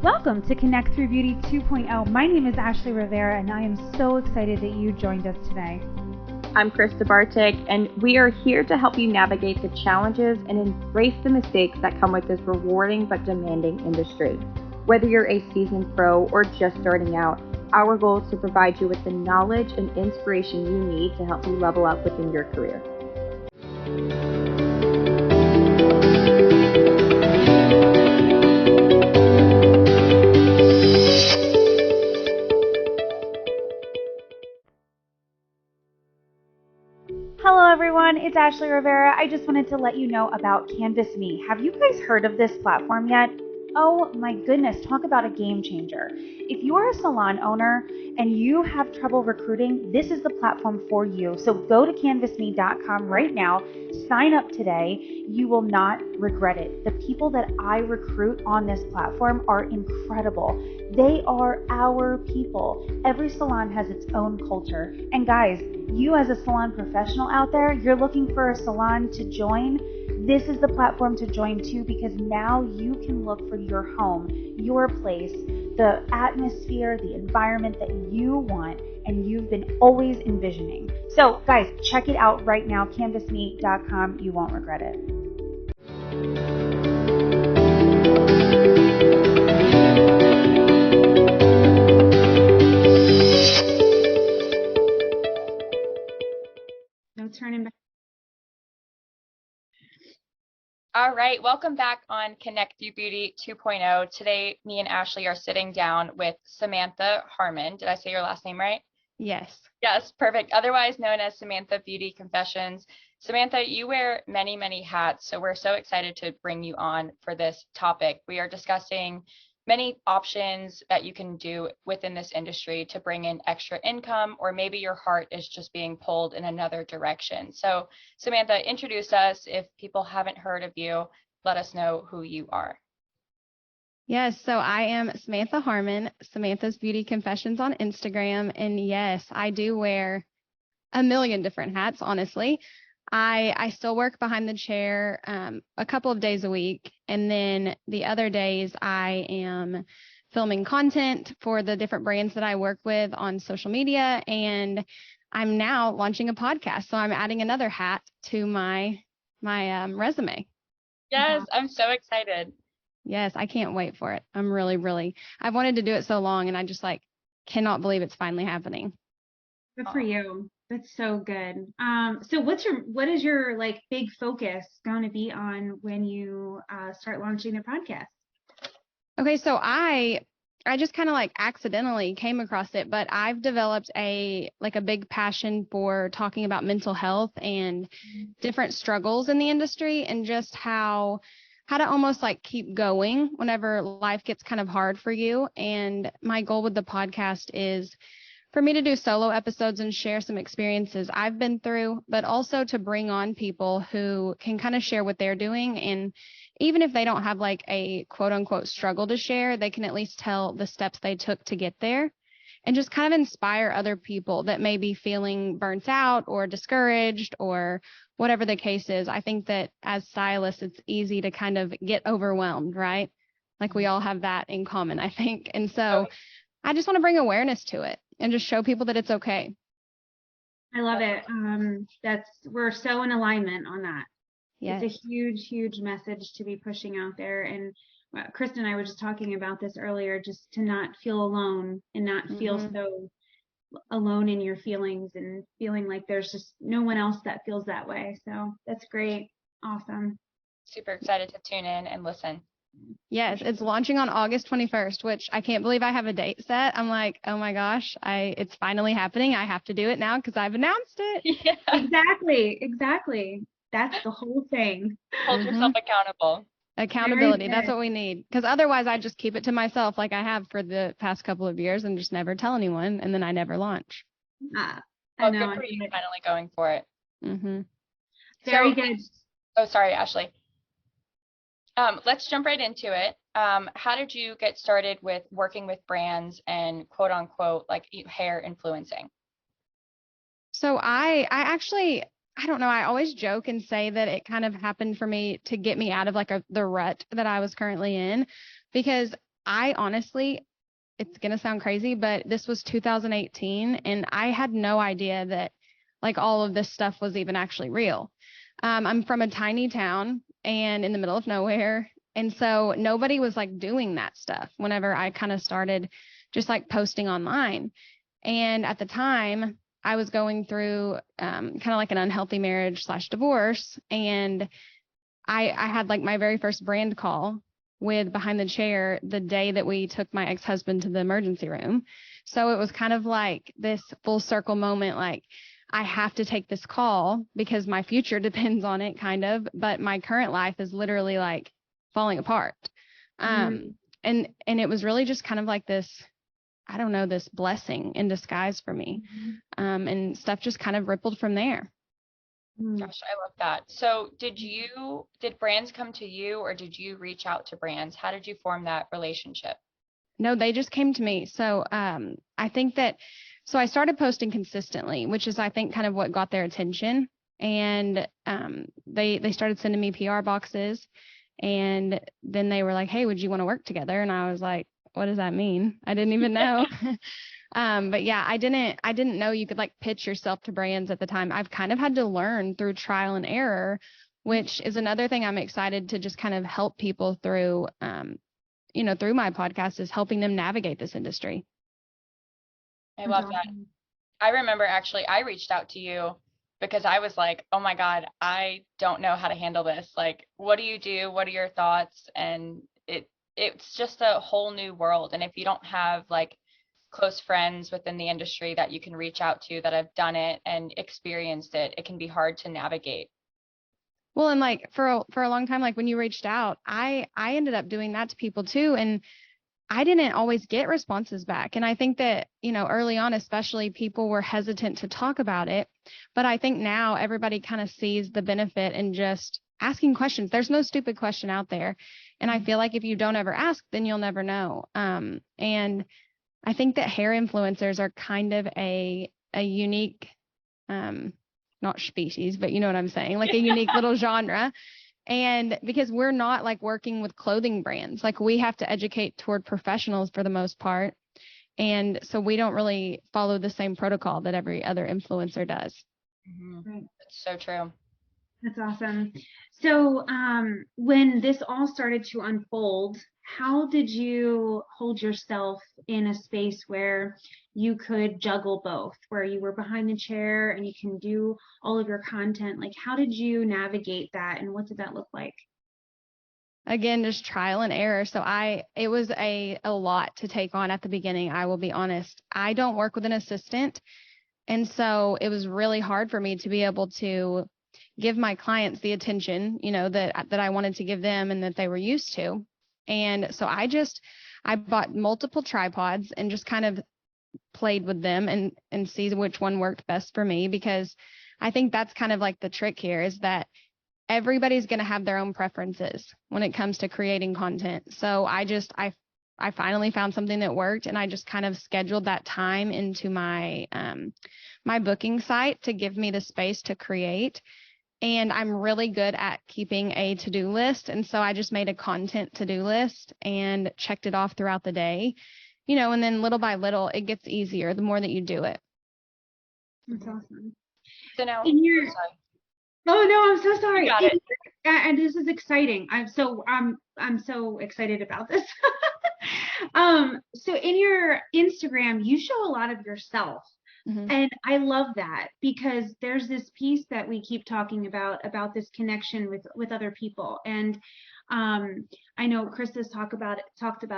Welcome to Connect Through Beauty 2.0. My name is Ashley Rivera, and I am so excited that you joined us today. I'm Krista Bartik, and we are here to help you navigate the challenges and embrace the mistakes that come with this rewarding but demanding industry. Whether you're a seasoned pro or just starting out, our goal is to provide you with the knowledge and inspiration you need to help you level up within your career. Hello everyone, it's Ashley Rivera. I just wanted to let you know about CanvasME. Have you guys heard of this platform yet? Oh my goodness, talk about a game changer. If you are a salon owner and you have trouble recruiting, this is the platform for you. So go to CanvasME.com right now, sign up today. You will not regret it. The people that I recruit on this platform are incredible. They are our people. Every salon has its own culture. And guys, you as a salon professional out there, you're looking for a salon to join, this is the platform to join too, because now you can look for your home, your place, the atmosphere, the environment that you want and you've been always envisioning. So guys, check it out right now, CanvasME.com. You won't regret it. No turning back. All right, welcome back on Connect Through Beauty 2.0. Today, me and Ashley are sitting down with Samantha Harmon. Did I say your last name right? Yes. Yes, perfect. Otherwise known as Samantha Beauty Confessions. Samantha, you wear many, many hats, so we're so excited to bring you on for this topic. We are discussing many options that you can do within this industry to bring in extra income, or maybe your heart is just being pulled in another direction. So Samantha, introduce us. If people haven't heard of you, let us know who you are. Yes, so I am Samantha Harmon, Samantha's Beauty Confessions on Instagram. And yes, I do wear a million different hats, honestly. I still work behind the chair a couple of days a week. And then the other days I am filming content for the different brands that I work with on social media. And I'm now launching a podcast. So I'm adding another hat to my resume. Yes, I'm so excited. Yes, I can't wait for it. I'm really, I've wanted to do it so long, and I just cannot believe it's finally happening. Good for you. That's so good. So what is your big focus going to be on when you start launching the podcast? Okay, so I just kind of accidentally came across it, but I've developed a big passion for talking about mental health and different struggles in the industry, and just how to almost keep going whenever life gets kind of hard for you. And my goal with the podcast is for me to do solo episodes and share some experiences I've been through, but also to bring on people who can kind of share what they're doing. And even if they don't have a quote unquote struggle to share, they can at least tell the steps they took to get there, and just kind of inspire other people that may be feeling burnt out or discouraged or whatever the case is. I think that as stylists, it's easy to kind of get overwhelmed, right? We all have that in common, I think. And so I just want to bring awareness to it and just show people that it's okay. I love it. We're so in alignment on that. Yes. It's a huge message to be pushing out there. And Krista and I were just talking about this earlier, just to not feel alone and not feel so alone in your feelings, and feeling like there's just no one else that feels that way. So that's great. Awesome. Super excited to tune in and listen. Yes, it's launching on August 21st, which I can't believe I have a date set. I'm like, oh my gosh, it's finally happening. I have to do it now because I've announced it. Yeah. Exactly. That's the whole thing. Hold yourself accountable. Accountability. That's what we need. Because otherwise I just keep it to myself like I have for the past couple of years and just never tell anyone. And then I never launch. I know. Good for you finally going for it. Very good. Oh, sorry, Ashley. Let's jump right into it. How did you get started with working with brands and quote unquote hair influencing? So I actually, I don't know, I always joke and say that it kind of happened for me to get me out of the rut that I was currently in, because I honestly, it's going to sound crazy, but this was 2018 and I had no idea that like all of this stuff was even actually real. I'm from a tiny town and in the middle of nowhere. And so nobody was like doing that stuff whenever I kind of started just like posting online. And at the time, I was going through kind of like an unhealthy marriage / divorce. And I had like my very first brand call with Behind the Chair the day that we took my ex-husband to the emergency room. So it was kind of like this full circle moment, like I have to take this call because my future depends on it, kind of, but my current life is literally like falling apart. And it was really just kind of like this, I don't know, this blessing in disguise for me. And stuff just kind of rippled from there. Gosh, I love that. So did brands come to you or did you reach out to brands? How did you form that relationship? No, they just came to me. So I think that, so I started posting consistently, which is, I think, kind of what got their attention. And they started sending me PR boxes. And then they were like, hey, would you want to work together? And I was like, what does that mean? I didn't even know. But yeah, I didn't know you could like pitch yourself to brands at the time. I've kind of had to learn through trial and error, which is another thing I'm excited to just kind of help people through, through my podcast, is helping them navigate this industry. I love that. I remember actually I reached out to you because I was like, oh my God, I don't know how to handle this. Like, what do you do? What are your thoughts? And it's just a whole new world. And if you don't have like close friends within the industry that you can reach out to that have done it and experienced it, it can be hard to navigate. Well, and like for a long time, like when you reached out, I ended up doing that to people too. And I didn't always get responses back. And I think that, early on, especially, people were hesitant to talk about it. But I think now everybody kind of sees the benefit in just asking questions. There's no stupid question out there. And I feel like if you don't ever ask, then you'll never know. And I think that hair influencers are kind of a unique, not species, but you know what I'm saying, like a unique little genre. And because we're not like working with clothing brands, like we have to educate toward professionals for the most part. And so we don't really follow the same protocol that every other influencer does. Right. That's so true. That's awesome. So when this all started to unfold, how did you hold yourself in a space where you could juggle both, where you were behind the chair and you can do all of your content? Like, how did you navigate that and what did that look like? Again, just trial and error. So it was a lot to take on at the beginning. I will be honest. I don't work with an assistant. And so it was really hard for me to be able to give my clients the attention, that I wanted to give them and that they were used to. And so I bought multiple tripods and just kind of played with them and see which one worked best for me, because I think that's kind of like the trick here, is that everybody's going to have their own preferences when it comes to creating content. So I finally found something that worked, and I just kind of scheduled that time into my my booking site to give me the space to create. And I'm really good at keeping a to-do list. And so I just made a content to-do list and checked it off throughout the day, and then little by little, it gets easier the more that you do it. That's awesome. So now, oh no, I'm so sorry. You got it. And this is exciting. I'm so excited about this. So in your Instagram, you show a lot of yourself. And I love that, because there's this piece that we keep talking about this connection with other people. And I know Krista's talked about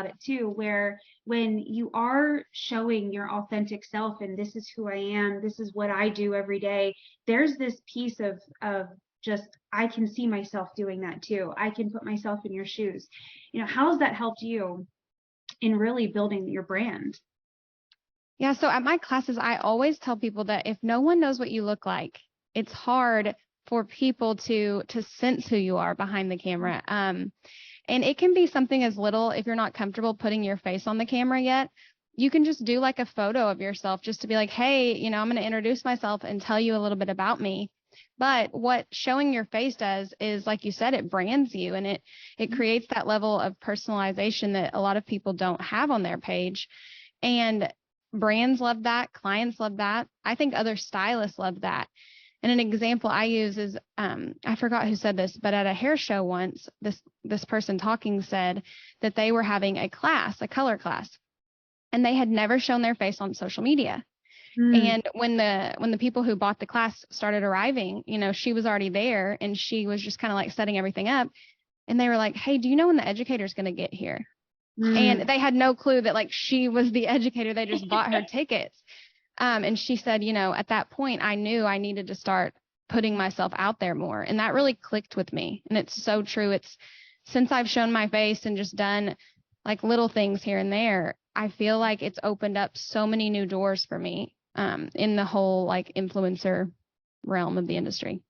it too, where when you are showing your authentic self and this is who I am, this is what I do every day, there's this piece of just, I can see myself doing that too. I can put myself in your shoes. How has that helped you in really building your brand? Yeah, so at my classes, I always tell people that if no one knows what you look like, it's hard for people to sense who you are behind the camera. And it can be something as little, if you're not comfortable putting your face on the camera yet, you can just do like a photo of yourself just to be like, hey, I'm going to introduce myself and tell you a little bit about me. But what showing your face does is, like you said, it brands you, and it creates that level of personalization that a lot of people don't have on their page. And brands love that. Clients love that. I think other stylists love that. And an example I use is, I forgot who said this, but at a hair show once, this person talking said that they were having a class, a color class, and they had never shown their face on social media. And when the people who bought the class started arriving, you know, she was already there, and she was just kind of like setting everything up. And they were like, "Hey, do you know when the educator's going to get here?" And they had no clue that like she was the educator. They just bought her tickets. And she said, you know, at that point, I knew I needed to start putting myself out there more. And that really clicked with me. And it's so true. It's since I've shown my face and just done like little things here and there, I feel like it's opened up so many new doors for me in the whole like influencer realm of the industry.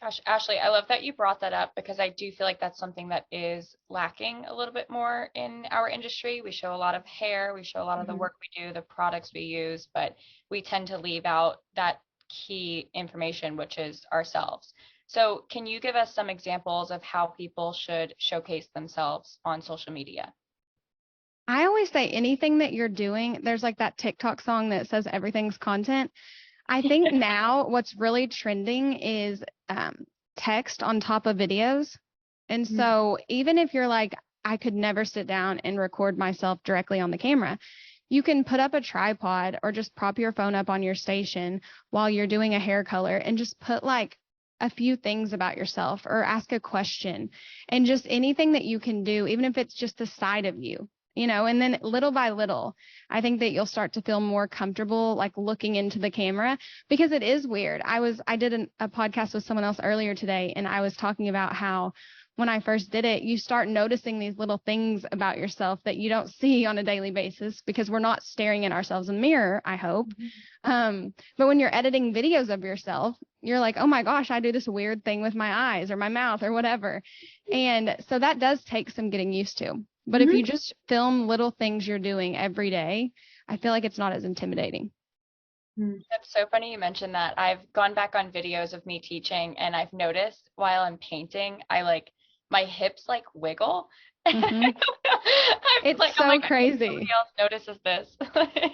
Gosh, Ashley, I love that you brought that up, because I do feel like that's something that is lacking a little bit more in our industry. We show a lot of hair, we show a lot of the work we do, the products we use, but we tend to leave out that key information, which is ourselves. So can you give us some examples of how people should showcase themselves on social media? I always say anything that you're doing, there's like that TikTok song that says everything's content. I think now what's really trending is text on top of videos. And so even if you're like, I could never sit down and record myself directly on the camera, you can put up a tripod or just prop your phone up on your station while you're doing a hair color and just put like a few things about yourself or ask a question, and just anything that you can do, even if it's just the side of you. You know, and then little by little, I think that you'll start to feel more comfortable like looking into the camera, because it is weird. I did a podcast with someone else earlier today, and I was talking about how when I first did it, you start noticing these little things about yourself that you don't see on a daily basis because we're not staring at ourselves in the mirror, I hope. But when you're editing videos of yourself, you're like, oh my gosh, I do this weird thing with my eyes or my mouth or whatever. And so that does take some getting used to. But if you just film little things you're doing every day, I feel like it's not as intimidating. That's so funny you mentioned that. I've gone back on videos of me teaching, and I've noticed while I'm painting, my hips like wiggle. It's like, so crazy. Nobody else notices this.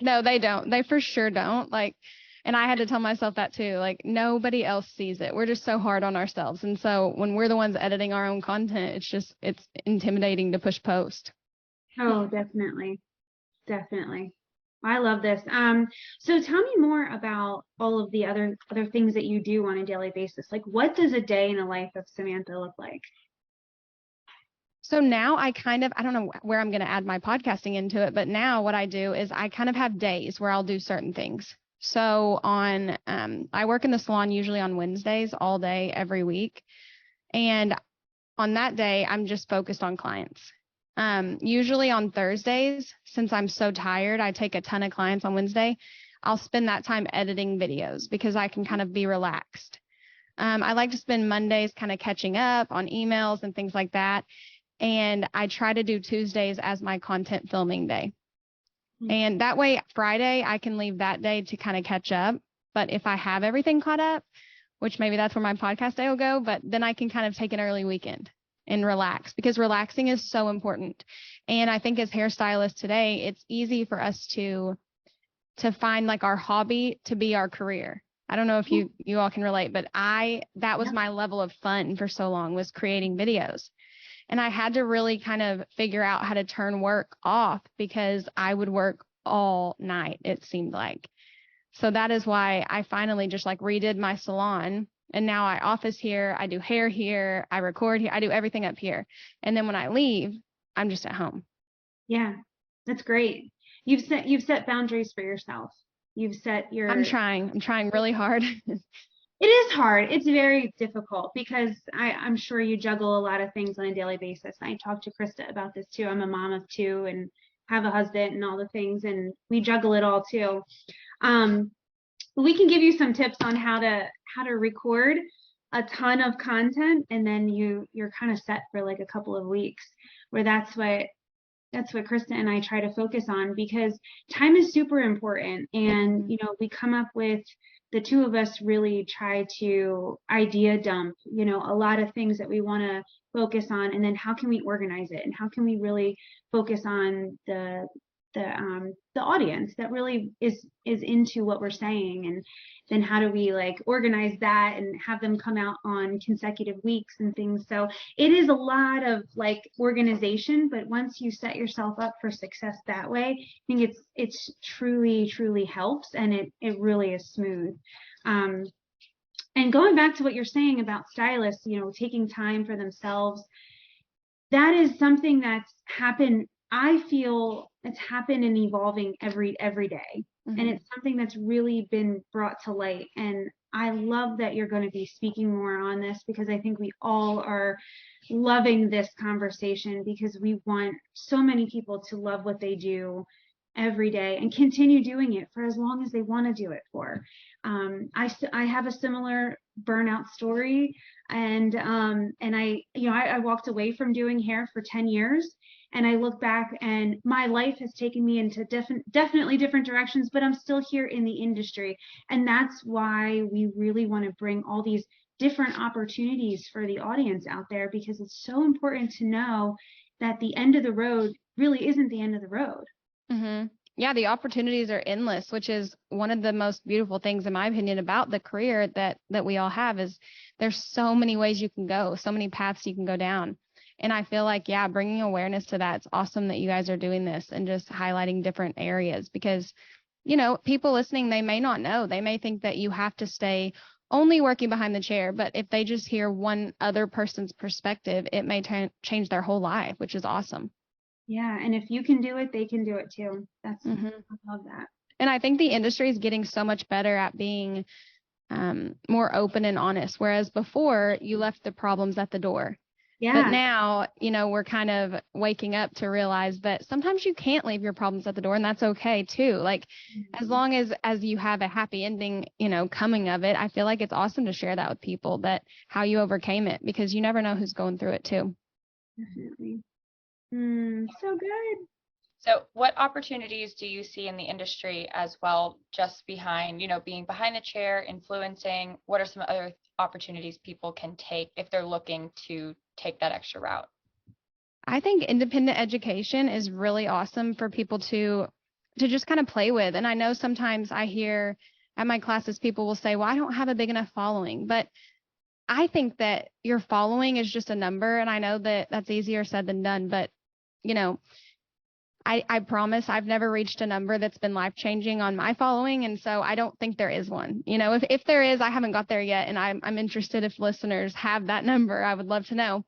No, they don't. They for sure don't. Like, and I had to tell myself that too. Like, nobody else sees it. We're just so hard on ourselves. And so when we're the ones editing our own content, it's intimidating to push post. Oh, definitely. Definitely. I love this. So tell me more about all of the other things that you do on a daily basis. Like, what does a day in the life of Samantha look like? So now I don't know where I'm going to add my podcasting into it, but now what I do is I kind of have days where I'll do certain things. So I work in the salon usually on Wednesdays all day, every week. And on that day, I'm just focused on clients. Usually on Thursdays, since I'm so tired, I take a ton of clients on Wednesday. I'll spend that time editing videos because I can kind of be relaxed. I like to spend Mondays kind of catching up on emails and things like that. And I try to do Tuesdays as my content filming day. And that way, Friday, I can leave that day to kind of catch up. But if I have everything caught up, which maybe that's where my podcast day will go, but then I can kind of take an early weekend and relax, because relaxing is so important. And I think as hairstylists today, it's easy for us to find like our hobby to be our career. I don't know if you all can relate, but that was my level of fun for so long, was creating videos. And I had to really kind of figure out how to turn work off, because I would work all night, it seemed like. So that is why I finally just like redid my salon. And now I office here, I do hair here, I record here, I do everything up here. And then when I leave, I'm just at home. Yeah, that's great. You've set boundaries for yourself. You've set your... I'm trying really hard. It is hard. It's very difficult because I'm sure you juggle a lot of things on a daily basis. I talked to Krista about this too. I'm a mom of two and have a husband and all the things, and we juggle it all too. We can give you some tips on how to record a ton of content, and then you're kind of set for like a couple of weeks, where that's what Krista and I try to focus on, because time is super important. And we come up with the two of us really try to idea dump, a lot of things that we want to focus on, and then how can we organize it, and how can we really focus on the audience that really is into what we're saying, and then how do we like organize that and have them come out on consecutive weeks and things. So it is a lot of like organization, but once you set yourself up for success that way, I think it's truly helps, and it really is smooth. And going back to what you're saying about stylists, taking time for themselves, that is something that's happened. I feel it's happened and evolving every day. Mm-hmm. And it's something that's really been brought to light. And I love that you're going to be speaking more on this, because I think we all are loving this conversation, because we want so many people to love what they do every day and continue doing it for as long as they want to do it for. I have a similar burnout story, and I walked away from doing hair for 10 years, and I look back and my life has taken me into definitely different directions, but I'm still here in the industry. And that's why we really want to bring all these different opportunities for the audience out there, because it's so important to know that the end of the road really isn't the end of the road. Mm-hmm. Yeah, the opportunities are endless, which is one of the most beautiful things, in my opinion, about the career that we all have, is there's so many ways you can go, so many paths you can go down. And I feel like, yeah, bringing awareness to that, it's awesome that you guys are doing this and just highlighting different areas, because, people listening, they may not know. They may think that you have to stay only working behind the chair, but if they just hear one other person's perspective, it may change their whole life, which is awesome. Yeah, and if you can do it, they can do it too. I love that. And I think the industry is getting so much better at being more open and honest, whereas before you left the problems at the door. Yeah. But now, we're kind of waking up to realize that sometimes you can't leave your problems at the door, and that's okay too. Like, as long as you have a happy ending, coming of it, I feel like it's awesome to share that with people, that how you overcame it, because you never know who's going through it too. Definitely. So good. So what opportunities do you see in the industry as well, just behind, being behind the chair, influencing? What are some other opportunities people can take if they're looking to take that extra route? I think independent education is really awesome for people to just kind of play with. And I know sometimes I hear at my classes, people will say, well, I don't have a big enough following, but I think that your following is just a number. And I know that that's easier said than done, but I promise I've never reached a number that's been life-changing on my following. And so I don't think there is one. If there is, I haven't got there yet. And I'm interested if listeners have that number. I would love to know.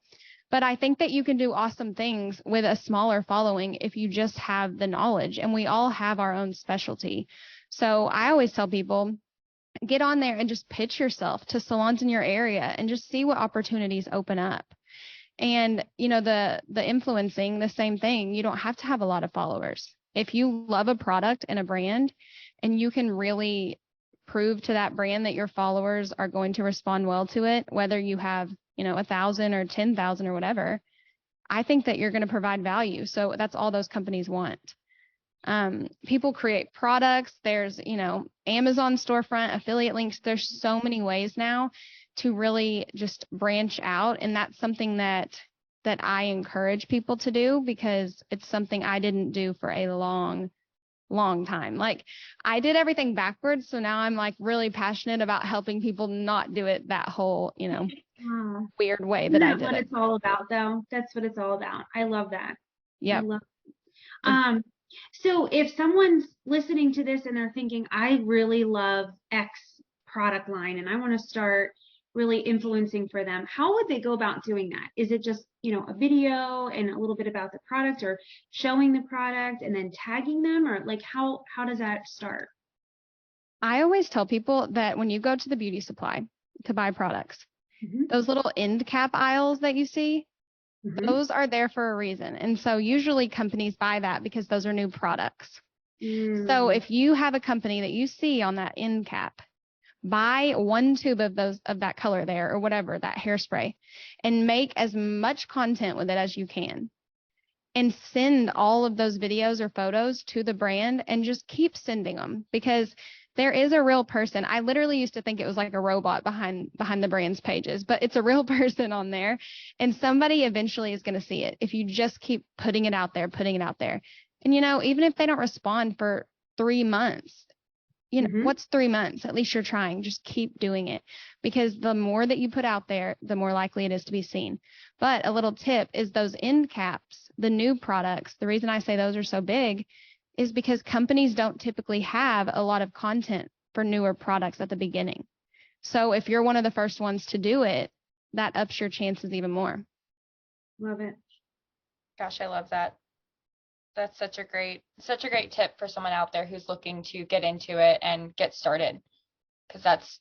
But I think that you can do awesome things with a smaller following if you just have the knowledge. And we all have our own specialty. So I always tell people, get on there and just pitch yourself to salons in your area and just see what opportunities open up. And, the influencing, the same thing. You don't have to have a lot of followers. If you love a product and a brand, and you can really prove to that brand that your followers are going to respond well to it, whether you have, 1,000 or 10,000 or whatever, I think that you're going to provide value. So that's all those companies want. People create products. There's, Amazon storefront, affiliate links. There's so many ways now to really just branch out. And that's something that I encourage people to do, because it's something I didn't do for a long time. Like, I did everything backwards. So now I'm like really passionate about helping people not do it that whole, weird way that I did it. That's what it's all about, though. That's what it's all about. I love that. Yeah. So if someone's listening to this and they're thinking, I really love X product line and I want to start really influencing for them, how would they go about doing that? Is it just, a video and a little bit about the product, or showing the product and then tagging them, or like how does that start? I always tell people that when you go to the beauty supply to buy products, those little end cap aisles that you see, those are there for a reason. And so usually companies buy that because those are new products. So if you have a company that you see on that end cap, buy one tube of that color there, or whatever, that hairspray, and make as much content with it as you can. And send all of those videos or photos to the brand, and just keep sending them, because there is a real person. I literally used to think it was like a robot behind the brand's pages, but it's a real person on there, and somebody eventually is going to see it if you just keep putting it out there. And even if they don't respond for 3 months, what's 3 months? At least you're trying. Just keep doing it, because the more that you put out there, the more likely it is to be seen. But a little tip is those end caps, the new products. The reason I say those are so big is because companies don't typically have a lot of content for newer products at the beginning. So if you're one of the first ones to do it, that ups your chances even more. Love it. Gosh, I love that. That's such a great tip for someone out there who's looking to get into it and get started. Because that's,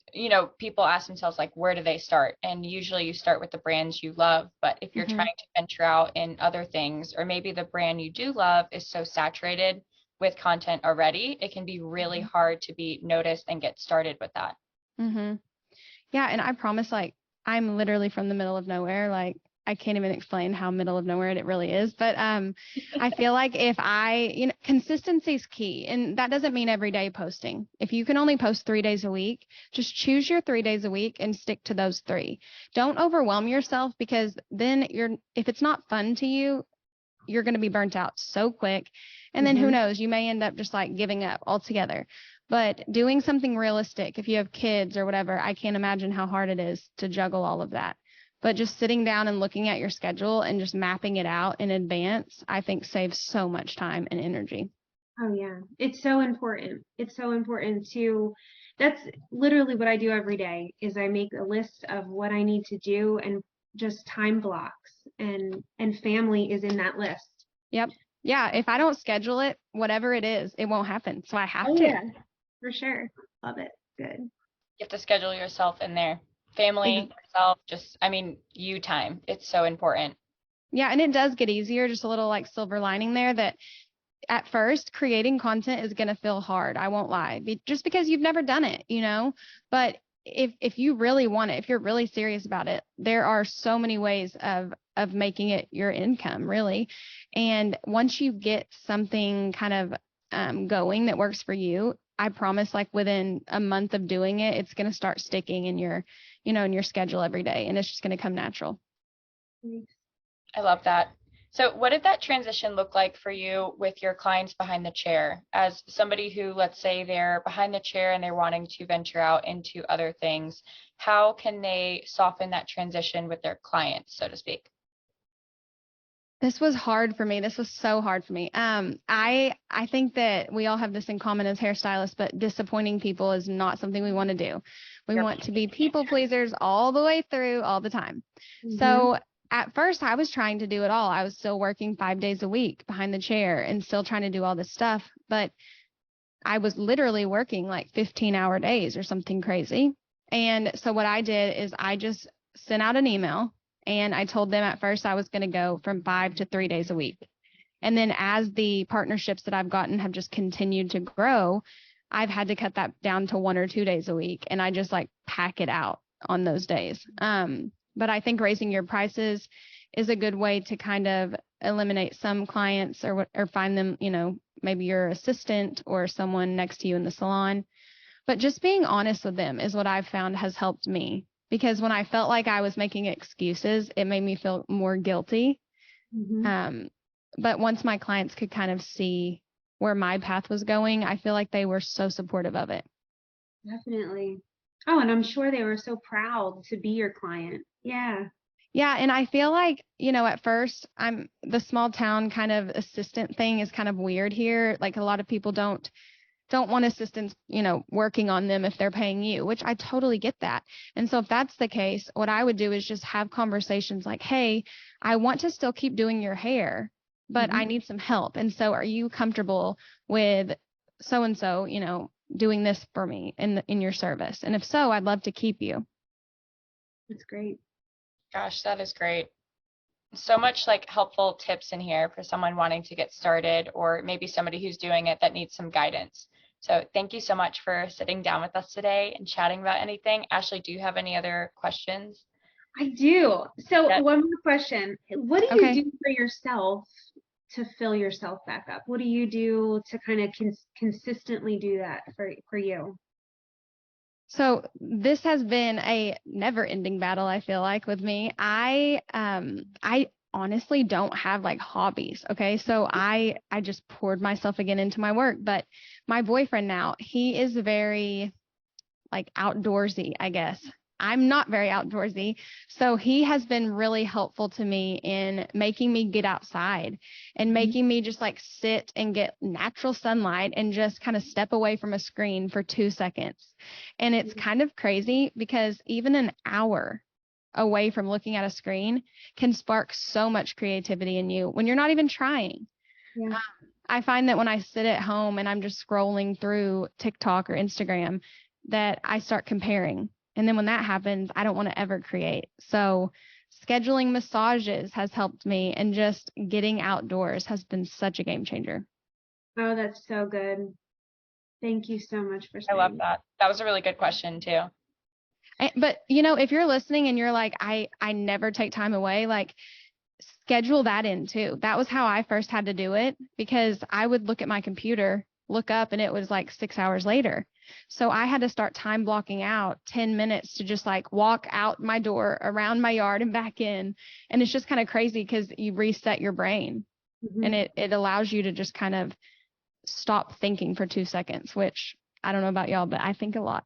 people ask themselves, like, where do they start? And usually you start with the brands you love. But if you're trying to venture out in other things, or maybe the brand you do love is so saturated with content already, it can be really hard to be noticed and get started with that. Yeah. And I promise, like, I'm literally from the middle of nowhere. Like, I can't even explain how middle of nowhere it really is. But I feel like if consistency is key. And that doesn't mean every day posting. If you can only post 3 days a week, just choose your 3 days a week and stick to those 3. Don't overwhelm yourself, because then if it's not fun to you, you're going to be burnt out so quick. And then who knows, you may end up just like giving up altogether. But doing something realistic, if you have kids or whatever, I can't imagine how hard it is to juggle all of that. But just sitting down and looking at your schedule and just mapping it out in advance, I think saves so much time and energy. Oh yeah. It's so important. That's literally what I do every day, is I make a list of what I need to do and just time blocks, and family is in that list. Yep. Yeah. If I don't schedule it, whatever it is, it won't happen. So I have to. Yeah, for sure. Love it. Good. You have to schedule yourself in there. Family, yourself, you time. It's so important. Yeah. And it does get easier. Just a little like silver lining there, that at first creating content is going to feel hard. I won't lie, just because you've never done it, but if you really want it, if you're really serious about it, there are so many ways of making it your income, really. And once you get something kind of going that works for you, I promise, like within a month of doing it, it's going to start sticking in your, in your schedule every day, and it's just going to come natural. I love that. So what did that transition look like for you with your clients behind the chair? As somebody who, let's say they're behind the chair and they're wanting to venture out into other things, how can they soften that transition with their clients, so to speak? This was hard for me. This was so hard for me. I think that we all have this in common as hairstylists, but disappointing people is not something we want to do. We want to be people pleasers all the way through, all the time. So at first I was trying to do it all. I was still working 5 days a week behind the chair and still trying to do all this stuff, but I was literally working like 15-hour days or something crazy. And so what I did is I just sent out an email, and I told them at first I was going to go from 5 to 3 days a week. And then as the partnerships that I've gotten have just continued to grow, I've had to cut that down to 1 or 2 days a week. And I just like pack it out on those days. But I think raising your prices is a good way to kind of eliminate some clients, or find them, maybe your assistant or someone next to you in the salon. But just being honest with them is what I've found has helped me, because when I felt like I was making excuses, it made me feel more guilty. But once my clients could kind of see where my path was going, I feel like they were so supportive of it. Definitely. Oh, and I'm sure they were so proud to be your client. Yeah. Yeah. And I feel like, at first the small town kind of assistant thing is kind of weird here. Like a lot of people don't want assistants, working on them if they're paying you, which I totally get that. And so if that's the case, what I would do is just have conversations like, hey, I want to still keep doing your hair, but I need some help. And so are you comfortable with so-and-so, doing this for me in your service? And if so, I'd love to keep you. That's great. Gosh, that is great. So much like helpful tips in here for someone wanting to get started, or maybe somebody who's doing it that needs some guidance. So thank you so much for sitting down with us today and chatting about anything. Ashley, do you have any other questions? I do. So one more question. What do you do for yourself to fill yourself back up? What do you do to kind of consistently do that for you? So this has been a never-ending battle, I feel like, with me. I honestly don't have like hobbies. Okay. So I just poured myself again into my work, but my boyfriend now, he is very like outdoorsy, I guess. I'm not very outdoorsy. So he has been really helpful to me in making me get outside and making me just like sit and get natural sunlight and just kind of step away from a screen for 2 seconds. And it's kind of crazy because even an hour away from looking at a screen can spark so much creativity in you when you're not even trying. Yeah. I find that when I sit at home and I'm just scrolling through TikTok or Instagram, that I start comparing. And then when that happens, I don't want to ever create. So scheduling massages has helped me, and just getting outdoors has been such a game changer. Oh, that's so good. Thank you so much for I saying love that. That was a really good question too. But if you're listening and you're like, I never take time away, like schedule that in too. That was how I first had to do it, because I would look at my computer, look up, and it was like 6 hours later. So I had to start time blocking out 10 minutes to just like walk out my door, around my yard, and back in. And it's just kind of crazy because you reset your brain, and it allows you to just kind of stop thinking for 2 seconds, which I don't know about y'all, but I think a lot.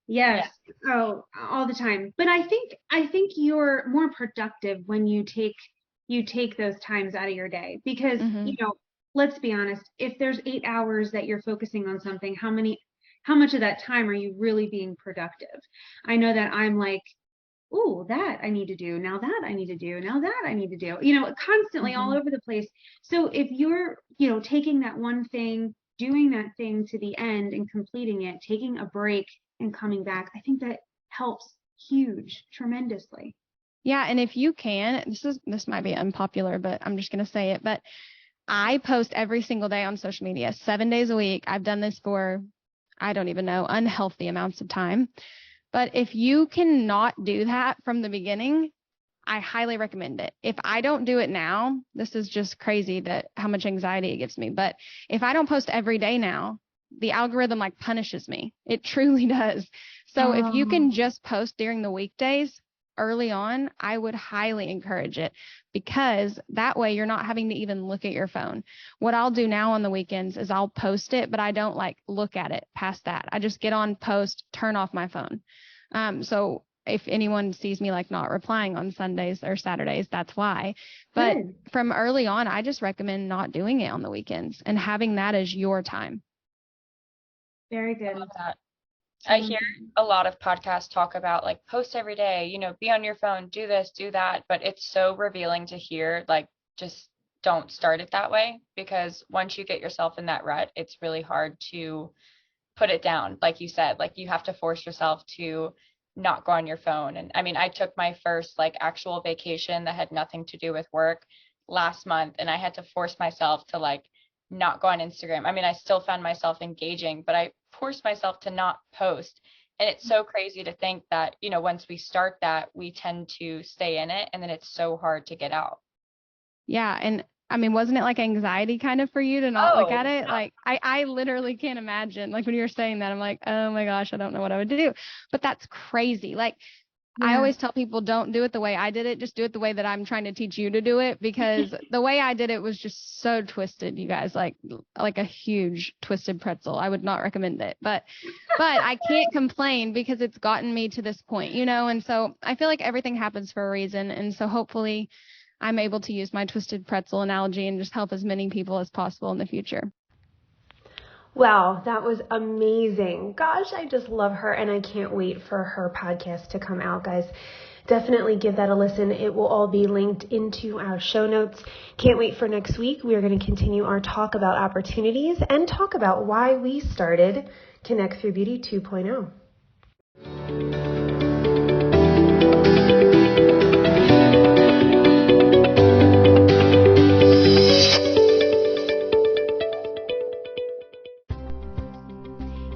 Yes. Oh, all the time. But I think you're more productive when you take those times out of your day, because, let's be honest, if there's 8 hours that you're focusing on something, how much of that time are you really being productive? I know that I'm like, oh, that I need to do, now that I need to do, now that I need to do, constantly all over the place. So if you're, taking that one thing, doing that thing to the end and completing it, taking a break and coming back, I think that helps tremendously. Yeah. And if you can, this might be unpopular, but I'm just going to say it, but I post every single day on social media, 7 days a week. I've done this for, I don't even know, unhealthy amounts of time. But if you cannot do that from the beginning, I highly recommend it. If I don't do it now, this is just crazy that how much anxiety it gives me. But if I don't post every day now, the algorithm like punishes me. It truly does. So if you can just post during the weekdays early on, I would highly encourage it, because that way you're not having to even look at your phone. What I'll do now on the weekends is I'll post it, but I don't like look at it past that. I just get on post, turn off my phone. So if anyone sees me like not replying on Sundays or Saturdays, that's why. But from early on, I just recommend not doing it on the weekends and having that as your time. Very good. I love that. I hear a lot of podcasts talk about like post every day, be on your phone, do this, do that. But it's so revealing to hear, like, just don't start it that way, because once you get yourself in that rut, it's really hard to put it down. Like you said, like you have to force yourself to not go on your phone. And I mean, I took my first like actual vacation that had nothing to do with work last month, and I had to force myself to like not go on Instagram. I mean, I still found myself engaging, but I forced myself to not post. And it's so crazy to think that, once we start that, we tend to stay in it, and then it's so hard to get out. Yeah. And I mean, wasn't it like anxiety kind of for you to not look at it? Like, I literally can't imagine, like when you were saying that, I'm like, oh my gosh, I don't know what I would do. But that's crazy. Like, I always tell people, don't do it the way I did it. Just do it the way that I'm trying to teach you to do it, because the way I did it was just so twisted, you guys, like a huge twisted pretzel. I would not recommend it, but I can't complain because it's gotten me to this point, and so I feel like everything happens for a reason. And so hopefully I'm able to use my twisted pretzel analogy and just help as many people as possible in the future. Wow, that was amazing. Gosh, I just love her, and I can't wait for her podcast to come out, guys. Definitely give that a listen. It will all be linked into our show notes. Can't wait for next week. We are going to continue our talk about opportunities and talk about why we started Connect Through Beauty 2.0.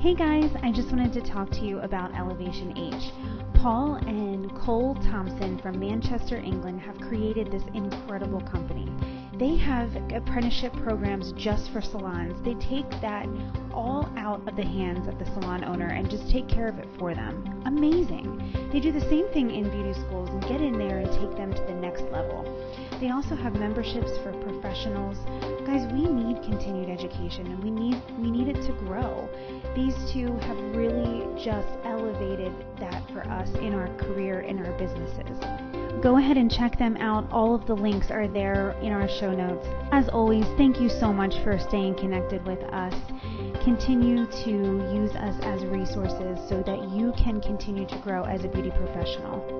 Hey guys, I just wanted to talk to you about ElevationH. Paul and Cole Thompson from Manchester, England have created this incredible company. They have apprenticeship programs just for salons. They take that all out of the hands of the salon owner and just take care of it for them. Amazing. They do the same thing in beauty schools and get in there and take them to the next level. They also have memberships for professionals. Guys, we need continued education, and we need it to grow. These two have really just elevated that for us in our career, in our businesses. Go ahead and check them out. All of the links are there in our show notes. As always, thank you so much for staying connected with us. Continue to use us as resources so that you can continue to grow as a beauty professional.